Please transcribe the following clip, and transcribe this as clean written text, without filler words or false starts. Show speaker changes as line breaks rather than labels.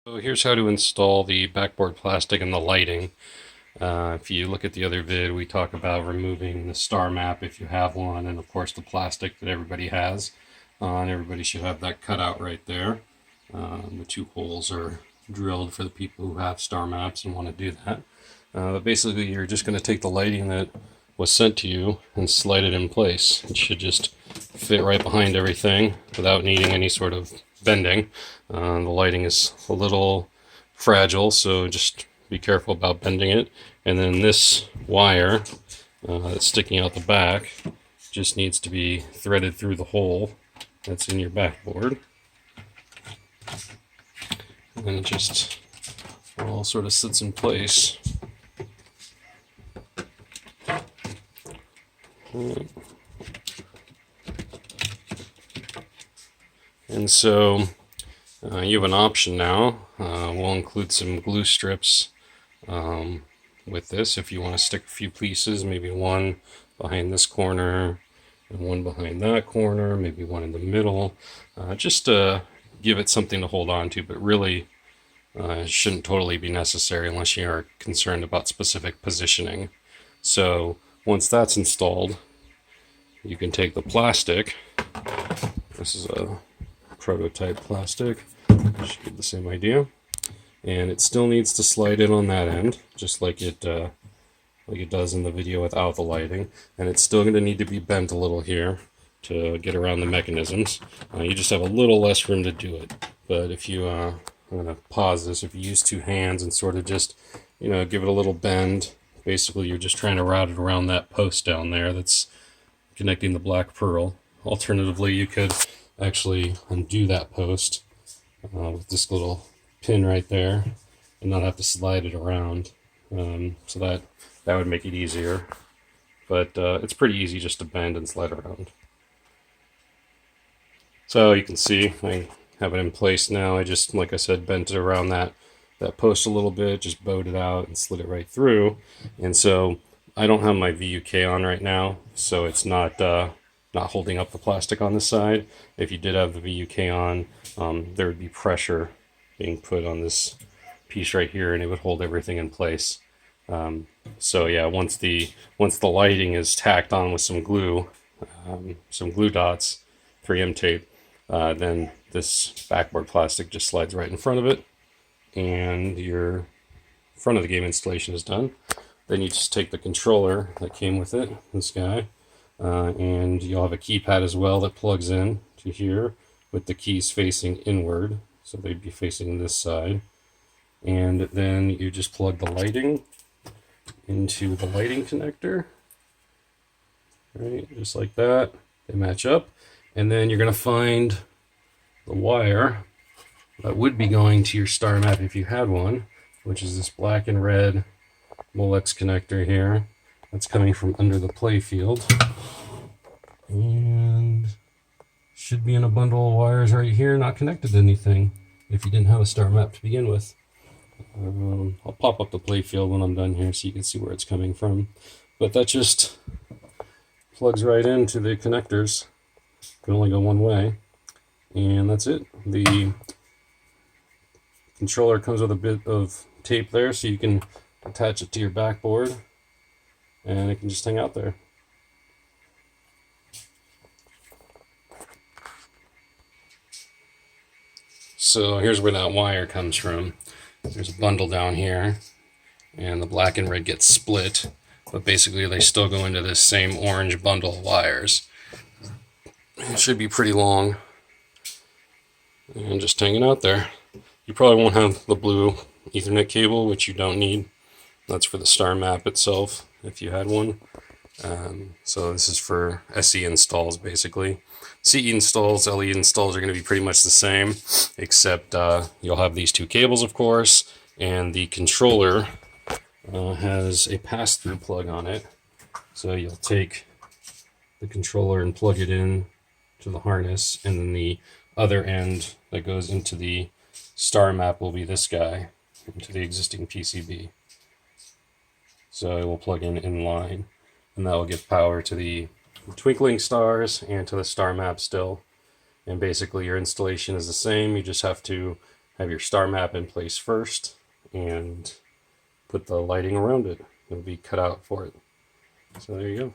So here's how to install the backboard plastic and the lighting. If you look at the other vid, we talk about removing the star map if you have one, and of course the plastic that everybody has. And everybody should have that cut out right there. The two holes are drilled for the people who have star maps and want to do that. But basically you're just going to take the lighting that was sent to you and slide it in place. It should just fit right behind everything without needing any sort of bending. The lighting is a little fragile, so just be careful about bending it. And then this wire that's sticking out the back just needs to be threaded through the hole that's in your backboard. And then it just all sort of sits in place. And so you have an option now. We'll include some glue strips with this if you want to stick a few pieces, maybe one behind this corner and one behind that corner, maybe one in the middle, just to give it something to hold on to, but really it shouldn't totally be necessary unless you are concerned about specific positioning. So once that's installed, you can take the plastic. This is a prototype plastic, should give the same idea, and it still needs to slide in on that end just like it does in the video without the lighting, and it's still going to need to be bent a little here to get around the mechanisms. You just have a little less room to do it, but if you I'm going to pause this. If you use two hands and sort of just give it a little bend, basically you're just trying to route it around that post down there that's connecting the black pearl. Alternatively, you could actually undo that post with this little pin right there and not have to slide it around. So that would make it easier, but it's pretty easy just to bend and slide around. So you can see I have it in place now. I just, like I said, bent it around that post a little bit, just bowed it out and slid it right through. And so I don't have my VUK on right now, so it's not holding up the plastic on this side. If you did have the VUK on, there would be pressure being put on this piece right here, and it would hold everything in place. So yeah, once the lighting is tacked on with some glue dots, 3M tape, then this backboard plastic just slides right in front of it, and your front of the game installation is done. Then you just take the controller that came with it, this guy, and you'll have a keypad as well that plugs in to here with the keys facing inward, so they'd be facing this side. And then you just plug the lighting into the lighting connector, right, just like that. They match up, and then you're going to find the wire that would be going to your star map if you had one, which is this black and red Molex connector here. That's coming from under the play field, and should be in a bundle of wires right here, not connected to anything if you didn't have a star map to begin with. I'll pop up the play field when I'm done here so you can see where it's coming from, but that just plugs right into the connectors. It can only go one way, and that's it. The controller comes with a bit of tape there so you can attach it to your backboard, and it can just hang out there. So here's where that wire comes from. There's a bundle down here, and the black and red gets split, but basically they still go into this same orange bundle of wires. It should be pretty long, and just hanging out there. You probably won't have the blue Ethernet cable, which you don't need. That's for the star map itself, if you had one. So this is for SE installs, basically. CE installs, LE installs are going to be pretty much the same, except you'll have these two cables, of course, and the controller has a pass-through plug on it. So you'll take the controller and plug it in to the harness, and then the other end that goes into the star map will be this guy, into the existing PCB. So it will plug in line, and that will give power to the twinkling stars and to the star map still. And basically your installation is the same. You just have to have your star map in place first and put the lighting around it. It'll be cut out for it. So there you go.